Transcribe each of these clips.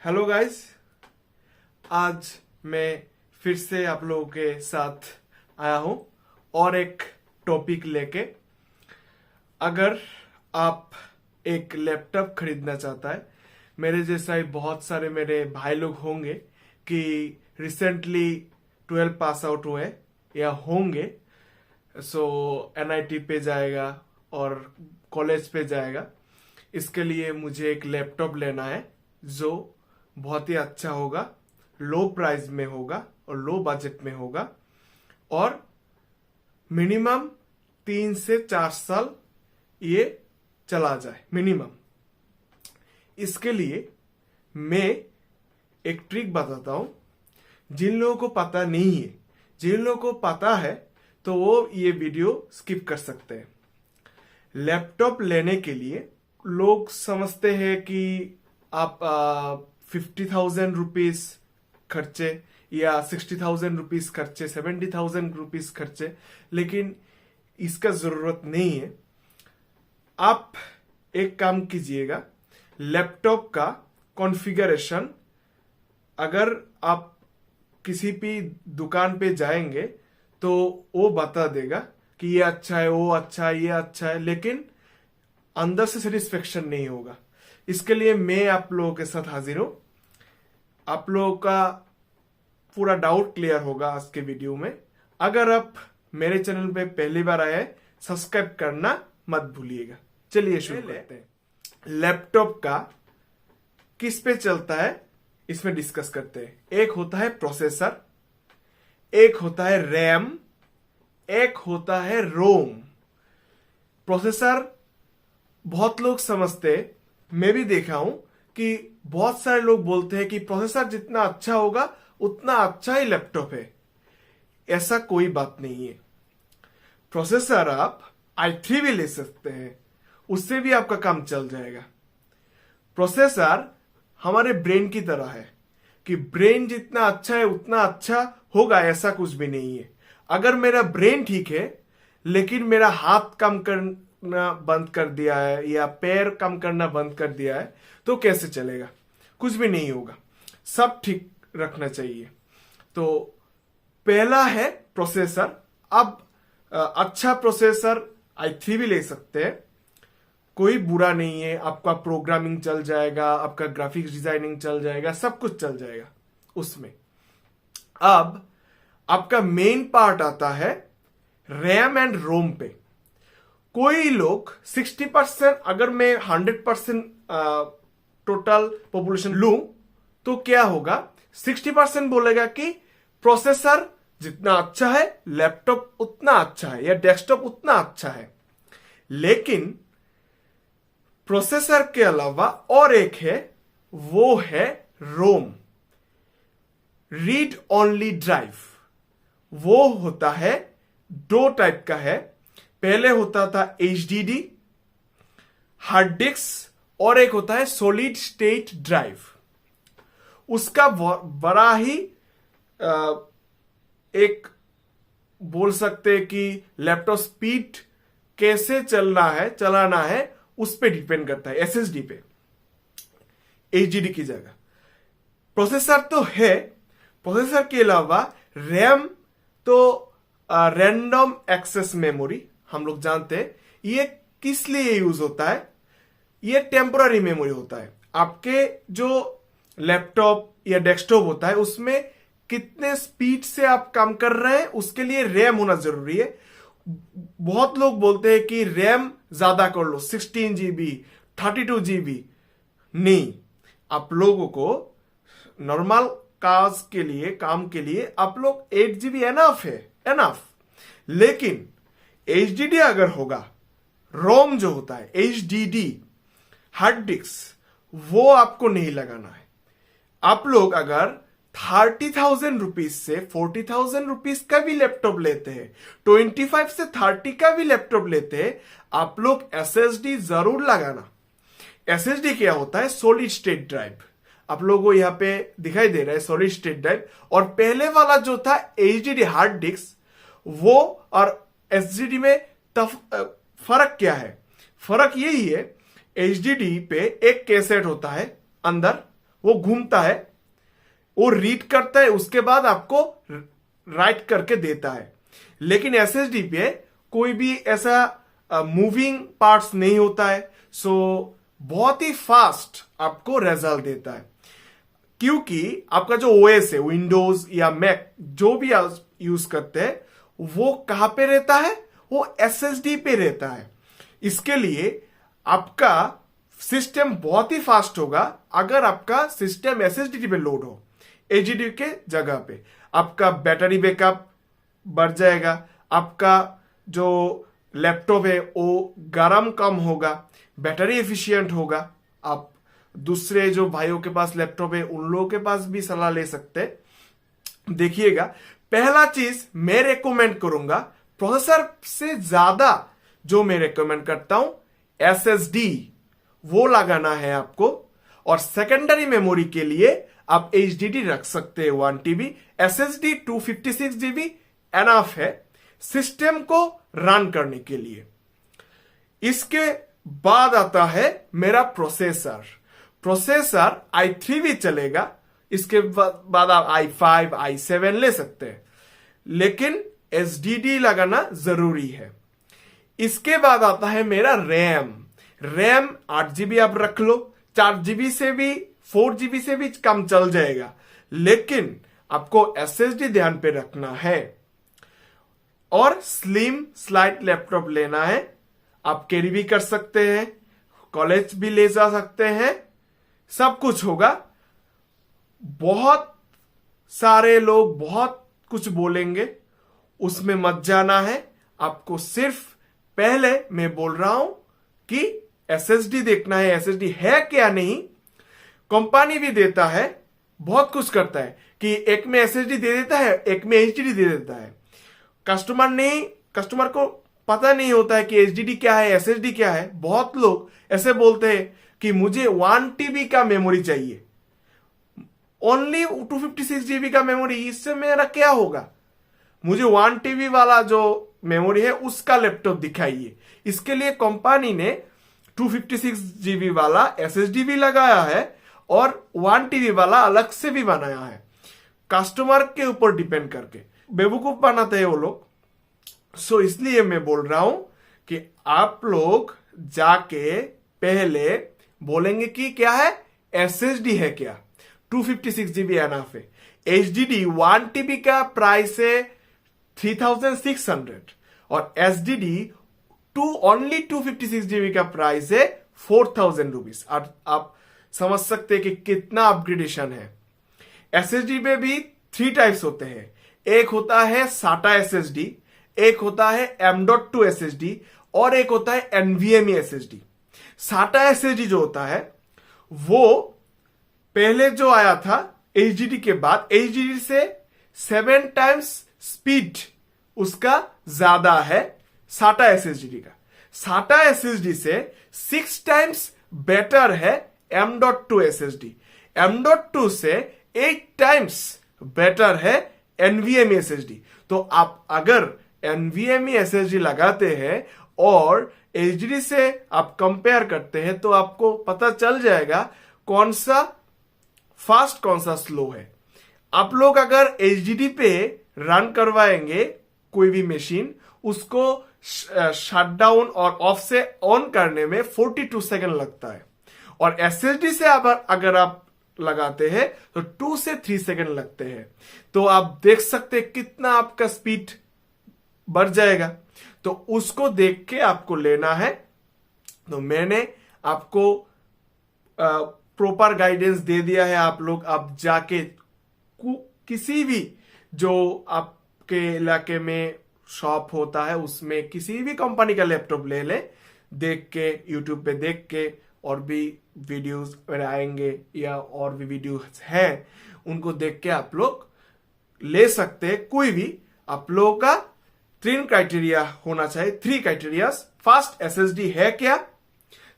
Hello guys, आज मैं फिर से आप लोगों के साथ आया हूं और एक टॉपिक लेके। अगर आप एक लैपटॉप खरीदना चाहता है, मेरे जैसा ही बहुत सारे मेरे भाई लोग होंगे कि रिसेंटली 12 पास आउट हुए या होंगे, सो एनआईटी पे जाएगा और कॉलेज पे जाएगा। इसके लिए मुझे एक लैपटॉप लेना है जो बहुत ही अच्छा होगा, लो प्राइस में होगा और लो बजट में होगा और मिनिमम 3 से 4 साल ये चला जाए मिनिमम। इसके लिए मैं एक ट्रिक बताता हूं। जिन लोगों को पता नहीं है, जिन लोगों को पता है तो वो ये वीडियो स्किप कर सकते हैं। लैपटॉप लेने के लिए लोग समझते हैं कि आप 50,000 रुपीज खर्चे या 60,000 रुपीज खर्चे, 70,000 रुपीज खर्चे, लेकिन इसका जरूरत नहीं है। आप एक काम कीजिएगा, लैपटॉप का कॉन्फ़िगरेशन अगर आप किसी भी दुकान पे जाएंगे तो वो बता देगा कि ये अच्छा है, वो अच्छा है, ये अच्छा है, लेकिन अंदर से सेटिस्फेक्शन नहीं होगा। इसके लिए मैं आप लोगों के साथ हाजिर हूं। आप लोगों का पूरा डाउट क्लियर होगा आज के वीडियो में। अगर आप मेरे चैनल पे पहली बार आए, सब्सक्राइब करना मत भूलिएगा। चलिए शुरू करते हैं। लैपटॉप का किस पे चलता है इसमें डिस्कस करते हैं। एक होता है प्रोसेसर, एक होता है रैम, एक होता है रोम। प्रोसेसर बहुत लोग समझते, मैं भी देखा हूं कि बहुत सारे लोग बोलते हैं कि प्रोसेसर जितना अच्छा होगा उतना अच्छा ही लैपटॉप है। ऐसा कोई बात नहीं है। प्रोसेसर आप i3 भी ले सकते हैं, उससे भी आपका काम चल जाएगा। प्रोसेसर हमारे ब्रेन की तरह है कि ब्रेन जितना अच्छा है उतना अच्छा होगा, ऐसा कुछ भी नहीं है। अगर मेरा ब्रेन ठीक है लेकिन मेरा हाथ काम करना बंद कर दिया है या पैर काम करना बंद कर दिया है तो कैसे चलेगा? कुछ भी नहीं होगा। सब ठीक रखना चाहिए। तो पहला है प्रोसेसर। अब अच्छा प्रोसेसर i3 भी ले सकते हैं, कोई बुरा नहीं है। आपका प्रोग्रामिंग चल जाएगा, आपका ग्राफिक्स डिजाइनिंग चल जाएगा, सब कुछ चल जाएगा उसमें। अब आपका मेन पार्ट आता है रैम एंड रोम पे। कोई लोग 60%, अगर मैं 100% टोटल पॉपुलेशन लूं तो क्या होगा, 60% बोलेगा कि प्रोसेसर जितना अच्छा है लैपटॉप उतना अच्छा है या डेस्कटॉप उतना अच्छा है। लेकिन प्रोसेसर के अलावा और एक है, वो है रोम, रीड ओनली ड्राइव। वो होता है, दो टाइप का है। पहले होता था HDD हार्ड डिस्क और एक होता है सॉलिड स्टेट ड्राइव। उसका बड़ा ही एक बोल सकते हैं कि लैपटॉप स्पीड कैसे चलाना है उस पे डिपेंड करता है, SSD पे, HDD की जगह। प्रोसेसर तो है, प्रोसेसर के अलावा रैम तो रैंडम एक्सेस मेमोरी हम लोग जानते हैं। ये किस लिए यूज होता है? ये टेम्पोररी मेमोरी होता है। आपके जो लैपटॉप या डेस्कटॉप होता है उसमें कितने स्पीड से आप काम कर रहे हैं उसके लिए रैम होना जरूरी है। बहुत लोग बोलते हैं कि रैम ज्यादा कर लो, 16 GB, 32 GB। नहीं, आप लोगों को नॉर्मल काम के लिए आप लोग 8 GB एनफ है, एनफ। लेकिन HDD अगर होगा, रोम जो होता है HDD हार्ड डिस्क, वो आपको नहीं लगाना है। आप लोग अगर 30,000 रुपीज से 40,000 रुपीज का भी लैपटॉप लेते हैं, 25 से 30 का भी लैपटॉप लेते हैं, आप लोग SSD जरूर लगाना। SSD क्या होता है? Solid state drive. आप लोगों को यहां पे दिखाई दे रहा है सॉलिड स्टेट ड्राइव। और पहले वाला जो था HDD हार्ड डिस्क, वो और SSD में फर्क क्या है? फर्क यही है, HDD पे एक कैसेट होता है अंदर, वो घूमता है, वो रीड करता है, उसके बाद आपको राइट करके देता है। लेकिन एसएसडी पे कोई भी ऐसा मूविंग पार्ट्स नहीं होता है, सो बहुत ही फास्ट आपको रिजल्ट देता है। क्योंकि आपका जो ओएस है, विंडोज या मैक जो भी आप यूज करते हैं, वो कहां पे रहता है, वो एसएसडी पे रहता है। इसके लिए आपका सिस्टम बहुत ही फास्ट होगा अगर आपका सिस्टम एसएसडी पे लोड हो। एचडीडी के जगह पे आपका बैटरी बैकअप बढ़ जाएगा, आपका जो लैपटॉप है वो गर्म कम होगा, बैटरी एफिशिएंट होगा। आप दूसरे जो भाइयों के पास लैपटॉप है उन लोगों के पास भी सलाह ले सकते हैं। देखिएगा, पहला चीज मैं रेकमेंड करूंगा, प्रोसेसर से ज्यादा जो मैं रेकमेंड करता हूं एसएसडी, वो लगाना है आपको। और सेकेंडरी मेमोरी के लिए आप एचडीडी रख सकते हैं 1 TB, एसएसडी 256 GB एनफ है सिस्टम को रन करने के लिए। इसके बाद आता है मेरा प्रोसेसर i3 भी चलेगा, इसके बाद आप i5 i7 ले सकते हैं, लेकिन एसडीडी लगाना जरूरी है। इसके बाद आता है मेरा रैम 8 GB आप रख लो, 4 GB से भी 4 GB से भी कम चल जाएगा, लेकिन आपको एसएसडी ध्यान पे रखना है। और स्लिम स्लाइड लैपटॉप लेना है, आप कैरी भी कर सकते हैं, कॉलेज भी ले जा सकते हैं, सब कुछ होगा। बहुत सारे लोग बहुत कुछ बोलेंगे, उसमें मत जाना है। आपको सिर्फ पहले मैं बोल रहा हूं कि एसएसडी देखना है, एसएसडी है क्या नहीं। कंपनी भी देता है, बहुत कुछ करता है कि एक में एसएसडी दे देता है, एक में एचडीडी दे देता है। कस्टमर को पता नहीं होता है कि एचडीडी क्या है, एसएसडी क्या है। बहुत लोग ऐसे बोलते हैं कि मुझे 1 TB का मेमोरी चाहिए, ओनली 256 GB का मेमोरी, इससे मेरा क्या होगा? मुझे 1 TB वाला जो मेमोरी है उसका लैपटॉप दिखाइए। इसके लिए कंपनी ने 256 GB वाला एसएसडी भी लगाया है और 1 TB वाला अलग से भी बनाया है, कस्टमर के ऊपर डिपेंड करके। बेवकूफ बनाते हैं वो लोग। सो इसलिए मैं बोल रहा हूं कि आप लोग जाके पहले बोलेंगे कि क्या है, एसएसडी है क्या, 256 GB एनफ है। एचडीडी 1 TB का प्राइस है 3600 और एसडीडी ओनली 256 GB का प्राइस है 4000 रुपीज। आप समझ सकते हैं कि कितना अपग्रेडेशन है। एसएसडी में भी 3 टाइप्स होते हैं, एक होता है साटा एसएसडी, एक होता है M.2 एसएसडी और एक होता है NVMe एसएसडी। साटा एसएसडी जो होता है वो पहले जो आया था एचडीडी के बाद, एचडीडी से 7 टाइम्स स्पीड उसका ज्यादा है साटा एसएसडी का। साटा एसएसडी से 6 टाइम्स बेटर है M.2 एसएसडी। M.2 से 8 टाइम्स बेटर है NVMe एसएसडी। तो आप अगर NVMe एसएसडी लगाते हैं और एचडीडी से आप कंपेयर करते हैं तो आपको पता चल जाएगा कौन सा फास्ट कौन सा स्लो है। आप लोग अगर एचडीडी पे रन करवाएंगे कोई भी मशीन, उसको शट डाउन और ऑफ से ऑन करने में 42 सेकंड लगता है, और एसएसडी से अगर आप लगाते हैं तो 2 से 3 सेकंड लगते हैं। तो आप देख सकते हैं कितना आपका स्पीड बढ़ जाएगा। तो उसको देख के आपको लेना है। तो मैंने आपको प्रॉपर गाइडेंस दे दिया है। आप लोग अब जाके किसी भी जो आपके इलाके में शॉप होता है उसमें किसी भी कंपनी का लैपटॉप ले ले, देख के यूट्यूब पे देख के, और भी वीडियोस आएंगे या और भी वीडियोस हैं उनको देख के आप लोग ले सकते हैं। कोई भी आप लोगों का 3 क्राइटेरिया होना चाहिए, 3 क्राइटेरिया। फर्स्ट, एसएसडी है क्या,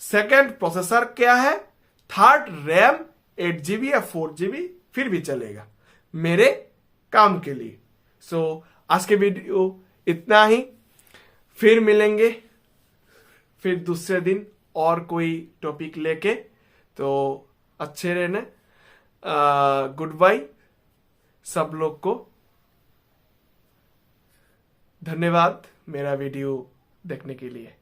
सेकंड प्रोसेसर क्या है, थर्ड रैम 8 GB या 4 GB फिर भी चलेगा मेरे काम के लिए। सो आज के वीडियो इतना ही, फिर मिलेंगे फिर दूसरे दिन और कोई टॉपिक लेके। तो अच्छे रहना, गुड बाय सब लोग को। धन्यवाद मेरा वीडियो देखने के लिए।